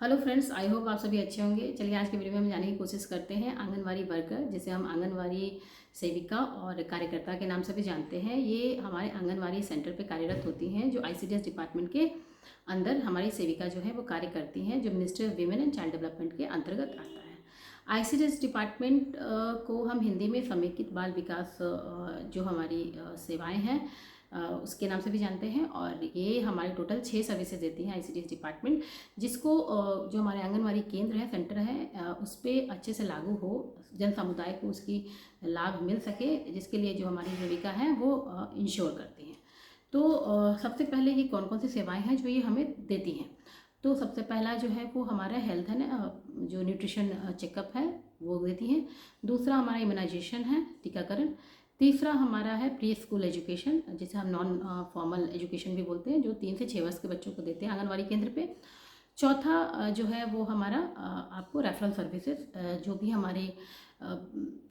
Hello friends, I hope आप सभी अच्छे होंगे। चलिए आज के वीडियो में हम जाने की कोशिश करते हैं आंगनवाड़ी वर्कर, जिसे हम आंगनवाड़ी सेविका और कार्यकर्ता के नाम से भी जानते हैं। ये हमारे आंगनवाड़ी सेंटर पे कार्यरत होती हैं, जो आईसीडीएस डिपार्टमेंट के अंदर हमारी सेविका जो है वो कार्य करती हैं, जो ministry of women and child development के अंतर्गत आता है। आईसीडीएस डिपार्टमेंट को हम हिंदी में समेकित बाल विकास जो हमारी सेवाएँ हैं उसके नाम से भी जानते हैं। और ये हमारे टोटल 6 सर्विसेज देती है आईसीडीएस डिपार्टमेंट, जिसको जो हमारे आंगनवाड़ी केंद्र है, सेंटर है, उस पर अच्छे से लागू हो, जन समुदाय को उसकी लाभ मिल सके, जिसके लिए जो हमारी सेविका हैं वो इंश्योर करती हैं। तो सबसे पहले ये कौन कौन सी सेवाएं हैं जो ये हमें देती हैं। तो सबसे पहला जो है वो हमारा हेल्थ है ना, जो न्यूट्रिशन चेकअप है वो देती हैं। दूसरा हमारा इम्यूनाइजेशन है, टीकाकरण। तीसरा हमारा है प्री स्कूल एजुकेशन, जिसे हम नॉन फॉर्मल एजुकेशन भी बोलते हैं, जो 3 से 6 वर्ष के बच्चों को देते हैं आंगनवाड़ी केंद्र पे। चौथा जो है वो हमारा आपको रेफरल सर्विसेज, जो भी हमारे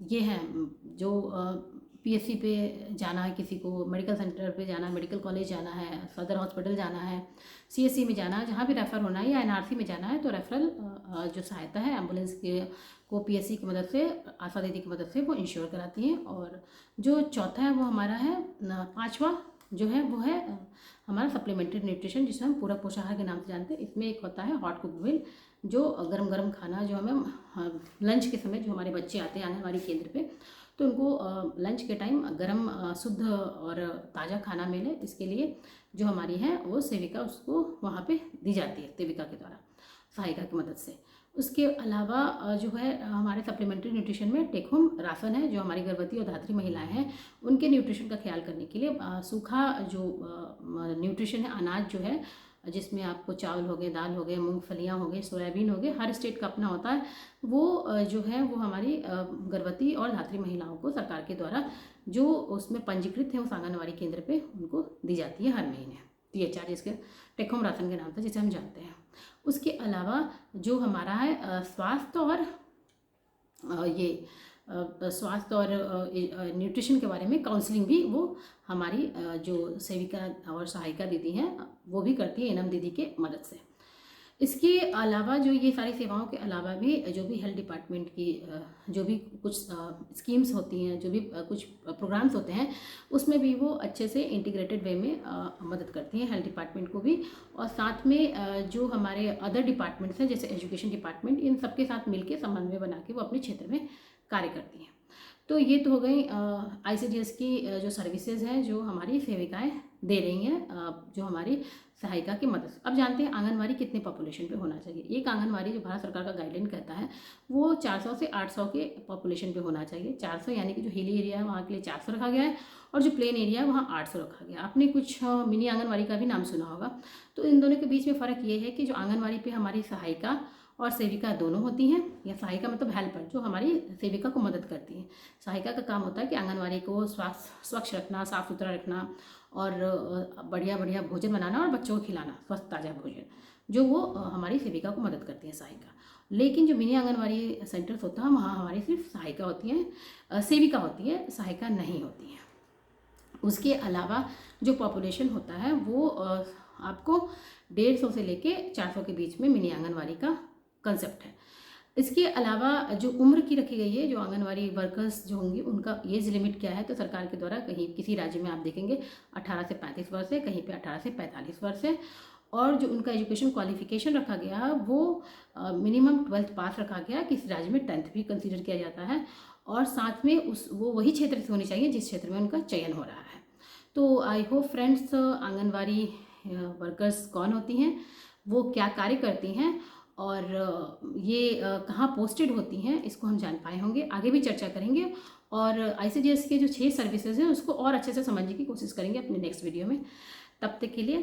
ये हैं, जो पीएससी पे जाना है, किसी को मेडिकल सेंटर पे जाना है, मेडिकल कॉलेज जाना है, सदर हॉस्पिटल जाना है, सीएससी में जाना है, जहाँ भी रेफ़र होना है, या एनआरसी में जाना है, तो रेफरल जो सहायता है एम्बुलेंस के को पीएससी की मदद से, आशा दीदी की मदद से वो इंश्योर कराती हैं। और जो चौथा है वो हमारा है, पाँचवा जो है वो है हमारा सप्लीमेंट्री न्यूट्रिशन, जिसे हम पूरक पोषाहार के नाम से जानते हैं। इसमें एक होता है हॉट कुक मील, जो गरम गरम खाना जो हमें लंच के समय जो हमारे बच्चे आते हैं आंगनवाड़ी केंद्र पे, तो उनको लंच के टाइम गरम शुद्ध और ताज़ा खाना मिले, इसके लिए जो हमारी है वो सेविका उसको वहाँ पे दी जाती है, सेविका के द्वारा सहायिका की मदद से। उसके अलावा जो है हमारे सप्लीमेंट्री न्यूट्रिशन में टेक होम राशन है, जो हमारी गर्भवती और धात्री महिलाएं हैं उनके न्यूट्रिशन का ख्याल करने के लिए सूखा जो न्यूट्रिशन है, अनाज जो है, जिसमें आपको चावल हो गए, दाल हो गए, मूंगफलियाँ हो गए, सोयाबीन हो गए, हर स्टेट का अपना होता है, वो जो है वो हमारी गर्भवती और धात्री महिलाओं को सरकार के द्वारा जो उसमें पंजीकृत है उस आंगनवाड़ी केंद्र पे उनको दी जाती है हर महीने, THR, जिसके टेक होम राशन के नाम से जिसे हम जानते हैं। उसके अलावा जो हमारा है स्वास्थ्य और स्वास्थ्य और न्यूट्रिशन के बारे में काउंसलिंग भी वो हमारी जो सेविका और सहायिका दीदी हैं वो भी करती है एनएम दीदी के मदद से। इसके अलावा जो ये सारी सेवाओं के अलावा भी जो भी हेल्थ डिपार्टमेंट की जो भी कुछ स्कीम्स होती हैं, जो भी कुछ प्रोग्राम्स होते हैं, उसमें भी वो अच्छे से इंटीग्रेटेड वे में मदद करती हैं हेल्थ डिपार्टमेंट को भी। और साथ में जो हमारे अदर डिपार्टमेंट्स हैं, जैसे एजुकेशन डिपार्टमेंट, इन सबके साथ मिलकर समन्वय बना के वो अपने क्षेत्र में कार्य करती हैं। तो ये तो हो गई आईसीडीएस की जो सर्विसेज हैं जो हमारी सेविकाएं दे रही हैं, जो हमारी सहायिका की मदद से। अब जानते हैं आंगनवाड़ी कितने पॉपुलेशन पे होना चाहिए। एक आंगनवाड़ी जो भारत सरकार का गाइडलाइन कहता है वो 400 से 800 के पॉपुलेशन पे होना चाहिए। 400 यानी कि जो हिली एरिया है वहाँ के लिए 400 रखा गया है, और जो प्लेन एरिया है वहाँ 800 रखा गया है। आपने कुछ मिनी आंगनवाड़ी का भी नाम सुना होगा। तो इन दोनों के बीच में फ़र्क ये है कि जो आंगनवाड़ी पे हमारी सहायिका और सेविका दोनों होती हैं, या सहायिका मतलब हेल्पर, जो हमारी सेविका को मदद करती हैं। सहायिका का काम होता है कि आंगनवाड़ी को स्वच्छ रखना, साफ़ सुथरा रखना, और बढ़िया बढ़िया भोजन बनाना और बच्चों को खिलाना स्वस्थ ताज़ा भोजन, जो वो हमारी सेविका को मदद करती है सहायिका। लेकिन जो मिनी आंगनवाड़ी सेंटर्स होता है वहाँ हमारी सिर्फ सहायिका होती हैं, सेविका होती है, सहायिका नहीं होती है। उसके अलावा जो पॉपुलेशन होता है वो आपको 150 से लेके 400 के बीच में मिनी आंगनवाड़ी का कंसेप्ट है। इसके अलावा जो उम्र की रखी गई है, जो आंगनवाड़ी वर्कर्स जो होंगी उनका एज लिमिट क्या है, तो सरकार के द्वारा कहीं किसी राज्य में आप देखेंगे 18 से 35 वर्ष है, कहीं पे 18 से 45 वर्ष है। और जो उनका एजुकेशन क्वालिफिकेशन रखा गया वो मिनिमम 12th पास रखा गया। किसी राज्य में 10th भी कंसिडर किया जाता है, और साथ में वो वही क्षेत्र से होनी चाहिए जिस क्षेत्र में उनका चयन हो रहा है। तो I hope friends, anganwadi workers कौन होती हैं, वो क्या कार्य करती हैं, और ये कहाँ पोस्टेड होती हैं, इसको हम जान पाए होंगे। आगे भी चर्चा करेंगे, और आईसीडीएस के जो 6 सर्विसेज हैं उसको और अच्छे से समझने की कोशिश करेंगे अपने नेक्स्ट वीडियो में। तब तक के लिए